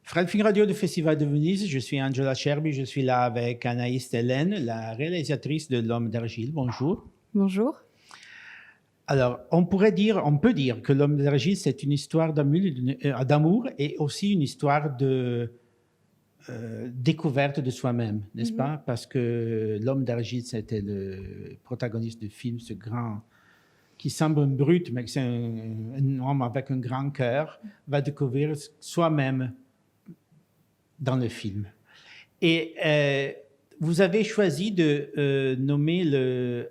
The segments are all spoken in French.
Fred Radio du Festival de Venise, je suis Angela Scerbi, je suis là avec Anaïs Hélène, la réalisatrice de L'Homme d'Argile. Bonjour. Bonjour. Alors, on peut dire que L'Homme d'Argile, c'est une histoire d'amour et aussi une histoire de découverte de soi-même, n'est-ce pas? Parce que L'Homme d'Argile, c'était le protagoniste du film, ce grand, qui semble un brut, mais c'est un homme avec un grand cœur, va découvrir soi-même dans le film. Et vous avez choisi de nommer le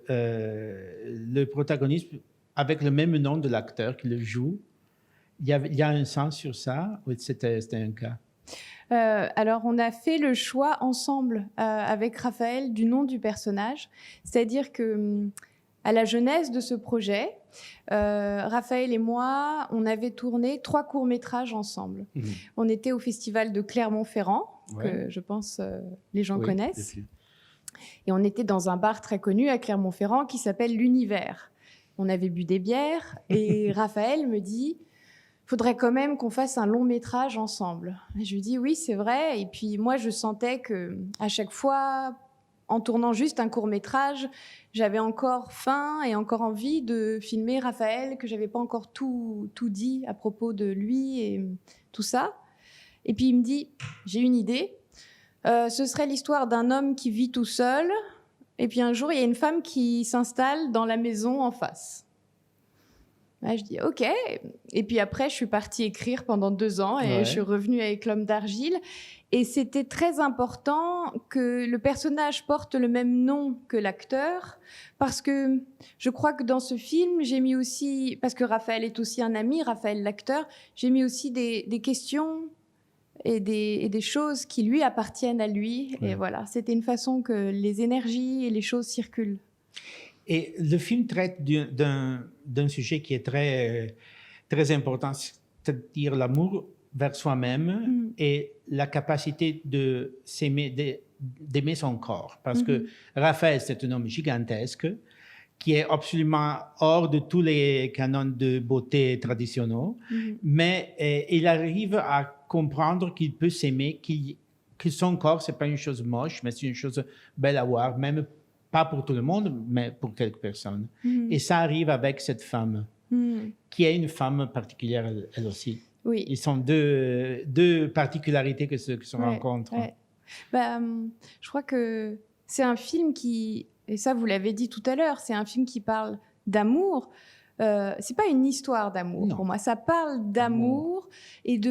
protagoniste avec le même nom de l'acteur qui le joue. Il y a un sens sur ça ou c'était un cas? Alors, on a fait le choix ensemble avec Raphaël du nom du personnage. C'est-à-dire que à la genèse de ce projet, Raphaël et moi, on avait tourné 3 courts-métrages ensemble. On était au festival de Clermont-Ferrand, que je pense les gens connaissent. Et on était dans un bar très connu à Clermont-Ferrand qui s'appelle l'Univers. On avait bu des bières et Raphaël me dit « faudrait quand même qu'on fasse un long métrage ensemble ». Et je lui dis « oui, c'est vrai ». Et puis moi, je sentais qu'à chaque fois, en tournant juste un court-métrage, j'avais encore faim et encore envie de filmer Raphaël, que je n'avais pas encore tout dit à propos de lui et tout ça. Et puis il me dit « j'ai une idée, ce serait l'histoire d'un homme qui vit tout seul, et puis un jour, il y a une femme qui s'installe dans la maison en face ». Là, je dis « ok ». Et puis après, je suis partie écrire pendant 2 ans et je suis revenue avec L'Homme d'Argile. Et c'était très important que le personnage porte le même nom que l'acteur, parce que je crois que dans ce film, j'ai mis aussi, parce que Raphaël est aussi un ami, Raphaël l'acteur, j'ai mis aussi des questions et des choses qui lui appartiennent à lui. Et voilà, c'était une façon que les énergies et les choses circulent. Et le film traite d'un sujet qui est très, très important, c'est-à-dire l'amour vers soi-même et la capacité de s'aimer, d'aimer son corps. Parce que Raphaël, c'est un homme gigantesque qui est absolument hors de tous les canons de beauté traditionnels, mais il arrive à comprendre qu'il peut s'aimer, que son corps, ce n'est pas une chose moche, mais c'est une chose belle à voir, même pas pour tout le monde, mais pour quelques personnes. Et ça arrive avec cette femme, qui est une femme particulière, elle aussi. Oui. Ils sont deux particularités qui se rencontrent. Ouais. Je crois que c'est un film qui, et ça vous l'avez dit tout à l'heure, c'est un film qui parle d'amour. C'est pas une histoire d'amour pour moi. Ça parle d'amour et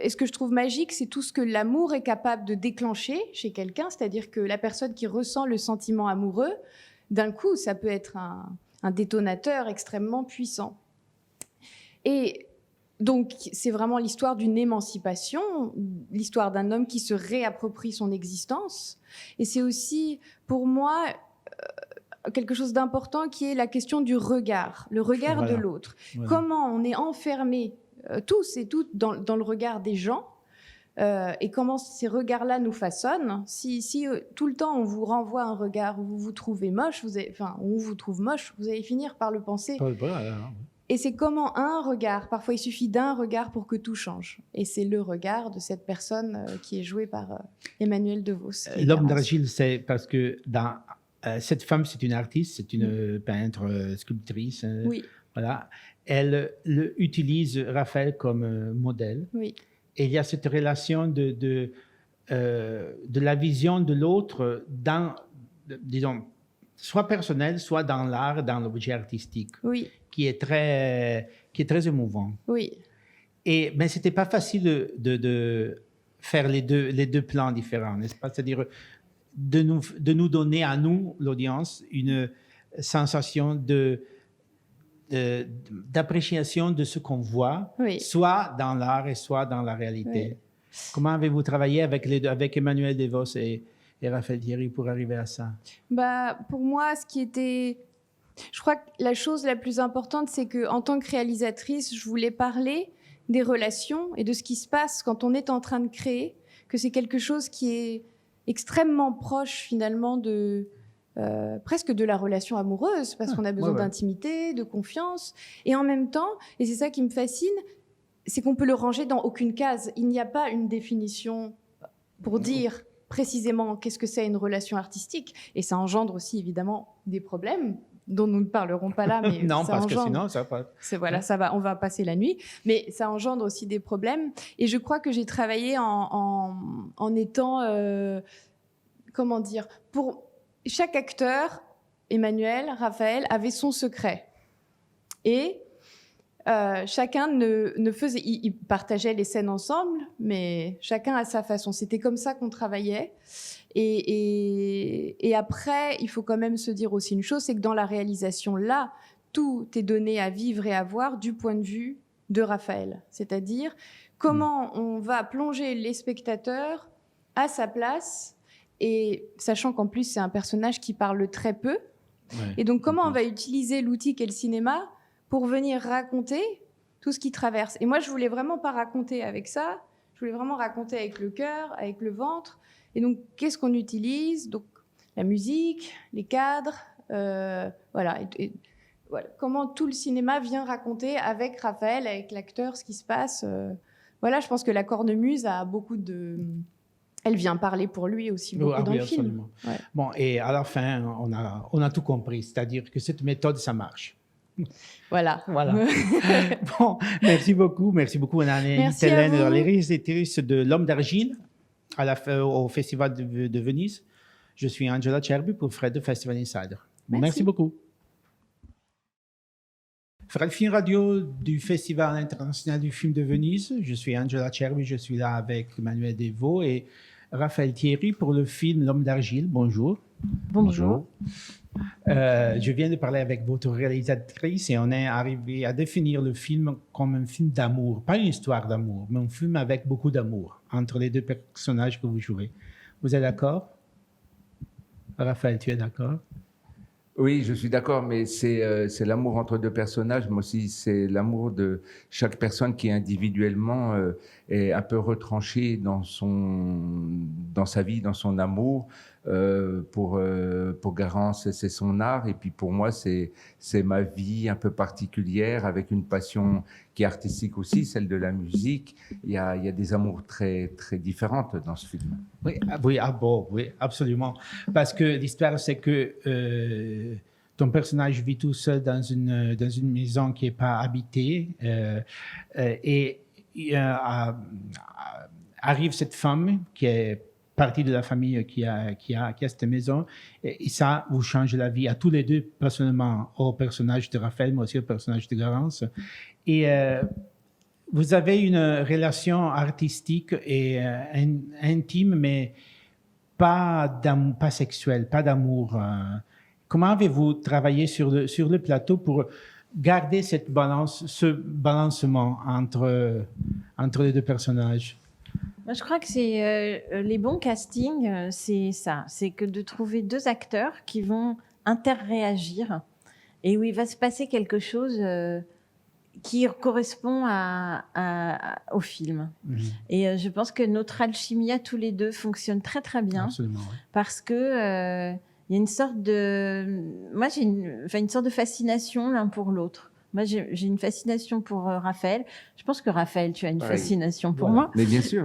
ce que je trouve magique, c'est tout ce que l'amour est capable de déclencher chez quelqu'un, c'est-à-dire que la personne qui ressent le sentiment amoureux, d'un coup, ça peut être un détonateur extrêmement puissant. Et donc, c'est vraiment l'histoire d'une émancipation, l'histoire d'un homme qui se réapproprie son existence. Et c'est aussi, pour moi, quelque chose d'important qui est la question du regard, le regard de l'autre. Comment on est enfermé, tous et toutes, dans le regard des gens, et comment ces regards-là nous façonnent. Si tout le temps on vous renvoie un regard où vous vous trouvez moche, on vous trouve moche, vous allez finir par le penser. Et c'est comment un regard, parfois il suffit d'un regard pour que tout change. Et c'est le regard de cette personne qui est jouée par Emmanuel DeVos. L'Homme d'Argile, c'est parce que cette femme, c'est une artiste, c'est une peintre, sculptrice. Voilà. Elle utilise Raphaël comme modèle. Oui. Et il y a cette relation de la vision de l'autre disons, soit personnelle, soit dans l'art, dans l'objet artistique, qui est très émouvant. Oui. Mais ce n'était pas facile de faire les deux plans différents, n'est-ce pas? C'est-à-dire de nous donner à nous, l'audience, une sensation d'appréciation de ce qu'on voit, soit dans l'art et soit dans la réalité. Comment avez-vous travaillé avec Emmanuel DeVos et Raphaël Thierry pour arriver à ça? Pour moi, je crois que la chose la plus importante, c'est qu'en tant que réalisatrice, je voulais parler des relations et de ce qui se passe quand on est en train de créer, que c'est quelque chose qui est extrêmement proche finalement presque de la relation amoureuse, parce qu'on a besoin d'intimité, de confiance, et en même temps, et c'est ça qui me fascine, c'est qu'on peut le ranger dans aucune case. Il n'y a pas une définition pour dire précisément qu'est-ce que c'est une relation artistique. Et ça engendre aussi, évidemment, des problèmes dont nous ne parlerons pas là, mais non, ça parce engendre. que sinon, ça va. Voilà, on va passer la nuit, mais ça engendre aussi des problèmes. Et je crois que j'ai travaillé en étant, comment dire, pour chaque acteur, Emmanuel, Raphaël, avait son secret. Et chacun ne faisait... Ils partageaient les scènes ensemble, mais chacun à sa façon. C'était comme ça qu'on travaillait. Et après, il faut quand même se dire aussi une chose, c'est que dans la réalisation, là, tout est donné à vivre et à voir du point de vue de Raphaël. C'est-à-dire comment on va plonger les spectateurs à sa place, et sachant qu'en plus, c'est un personnage qui parle très peu. Ouais, et donc, comment on va utiliser l'outil qu'est le cinéma pour venir raconter tout ce qui traverse. Et moi, je voulais vraiment pas raconter avec ça. Je voulais vraiment raconter avec le cœur, avec le ventre. Et donc, qu'est-ce qu'on utilise? Donc, la musique, les cadres, voilà. Voilà. Comment tout le cinéma vient raconter avec Raphaël, avec l'acteur, ce qui se passe. Voilà, je pense que la cornemuse a beaucoup de... Elle vient parler pour lui aussi beaucoup dans le film. Ouais. Bon, et à la fin, on a tout compris. C'est-à-dire que cette méthode, ça marche. Voilà. Bon, merci beaucoup. Merci beaucoup, Anaïs Hélène, la réalisatrice de L'Homme d'Argile au Festival de Venise. Je suis Angela Cerbi pour Fred de Festival Insider. Merci beaucoup. Fred Film Radio du Festival international du film de Venise. Je suis Angela Cerbi, je suis là avec Emmanuel Devaux et Raphaël Thierry pour le film L'Homme d'Argile. Bonjour. Bonjour. Je viens de parler avec votre réalisatrice et on est arrivé à définir le film comme un film d'amour. Pas une histoire d'amour, mais un film avec beaucoup d'amour entre les deux personnages que vous jouez. Vous êtes d'accord? Raphaël, tu es d'accord? Oui, je suis d'accord, mais c'est l'amour entre deux personnages, mais aussi c'est l'amour de chaque personne qui individuellement est un peu retranchée dans sa vie, dans son amour. Pour Garance, c'est son art, et puis pour moi, c'est ma vie un peu particulière, avec une passion qui est artistique aussi, celle de la musique. Il y a des amours très, très différentes dans ce film. Oui, absolument. Parce que l'histoire, c'est que ton personnage vit tout seul dans une maison qui n'est pas habitée, et arrive cette femme qui est partie de la famille qui a cette maison, et ça vous change la vie à tous les deux, personnellement, au personnage de Raphaël, mais aussi au personnage de Garance. Et vous avez une relation artistique et intime, mais pas sexuelle, pas d'amour. Comment avez-vous travaillé sur le plateau pour garder cette balance, ce balancement entre les deux personnages? Je crois que c'est les bons castings, c'est ça, c'est que de trouver deux acteurs qui vont interréagir et où il va se passer quelque chose qui correspond au film. Mmh. Et je pense que notre alchimie à tous les deux fonctionne très très bien. Absolument, oui. Parce que il y a une sorte de, moi j'ai une sorte de fascination l'un pour l'autre. Moi, j'ai une fascination pour Raphaël. Je pense que Raphaël, tu as une fascination pour moi. Mais bien sûr.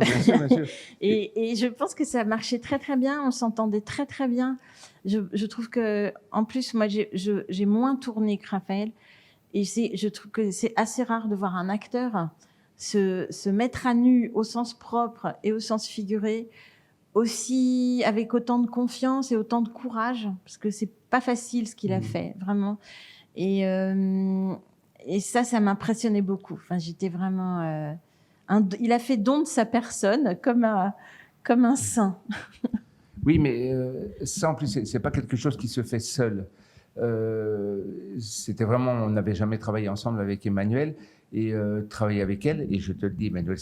Et je pense que ça marchait très, très bien. On s'entendait très, très bien. Je trouve que, en plus, moi, j'ai moins tourné que Raphaël. Et je trouve que c'est assez rare de voir un acteur se mettre à nu au sens propre et au sens figuré, aussi avec autant de confiance et autant de courage, parce que c'est pas facile ce qu'il a fait, vraiment. Et ça m'impressionnait beaucoup. Enfin, j'étais vraiment... il a fait don de sa personne comme un saint. Oui, mais ça, en plus, c'est pas quelque chose qui se fait seul. C'était vraiment... On n'avait jamais travaillé ensemble avec Emmanuel, et travailler avec elle, et je te le dis, Emmanuel,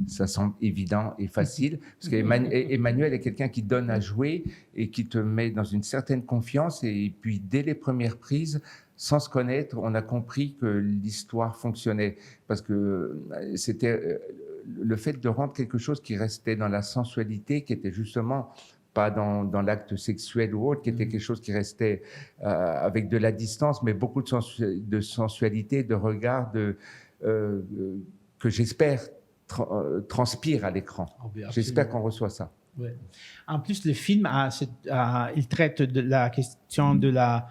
ça semble évident et facile, parce qu'Emmanuel est quelqu'un qui donne à jouer et qui te met dans une certaine confiance, et puis dès les premières prises, sans se connaître, on a compris que l'histoire fonctionnait, parce que c'était le fait de rendre quelque chose qui restait dans la sensualité, qui était justement pas dans l'acte sexuel ou autre, qui était quelque chose qui restait avec de la distance, mais beaucoup de sensualité, de regard, que j'espère transpire à l'écran. Oh, bien, J'espère absolument. qu'on reçoit ça. Ouais. En plus, le film il traite de la question de la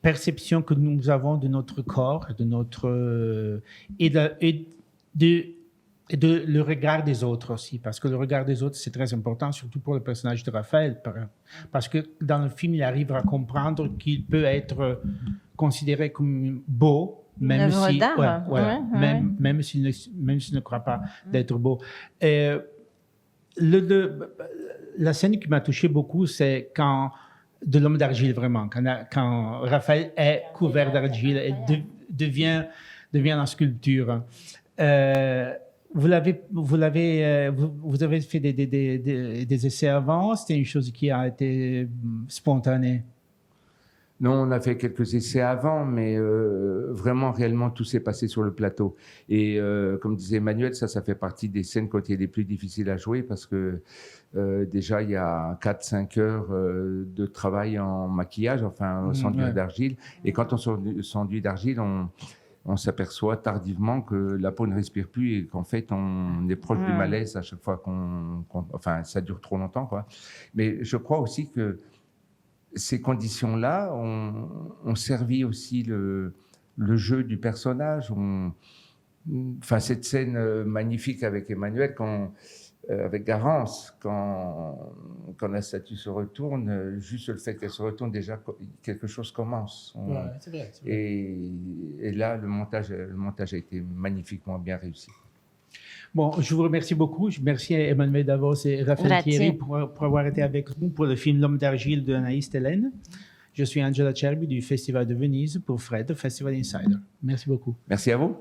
perception que nous avons de notre corps, de notre et de le regard des autres aussi, parce que le regard des autres c'est très important, surtout pour le personnage de Raphaël, parce que dans le film il arrive à comprendre qu'il peut être considéré comme beau, même œuvre si, d'art. même s'il ne croit pas d'être beau. La scène qui m'a touché beaucoup, c'est quand de l'homme d'argile vraiment, quand Raphaël est couvert d'argile et devient en sculpture. Vous avez fait des essais avant? C'était une chose qui a été spontanée? Non, on a fait quelques essais avant, mais vraiment, réellement, tout s'est passé sur le plateau. Et comme disait Emmanuel, ça fait partie des scènes quand il est les plus difficiles à jouer parce que déjà, il y a 4-5 heures de travail en maquillage, enfin, s'enduit d'argile. Et quand on s'enduit d'argile, on s'aperçoit tardivement que la peau ne respire plus et qu'en fait, on est proche du malaise à chaque fois enfin, ça dure trop longtemps, quoi. Mais je crois aussi que ces conditions-là ont servi aussi le jeu du personnage. Enfin, cette scène magnifique avec Emmanuel, avec Garance, quand la statue se retourne, juste le fait qu'elle se retourne, déjà, quelque chose commence. C'est vrai. Et là, le montage a été magnifiquement bien réussi. Bon, je vous remercie beaucoup. Je remercie Emmanuel Davos et Raphaël Grazie. Thierry pour avoir été avec nous pour le film L'Homme d'argile de Anaïs Tellen. Je suis Angela Cerbi du Festival de Venise pour Fred, Festival Insider. Merci beaucoup. Merci à vous.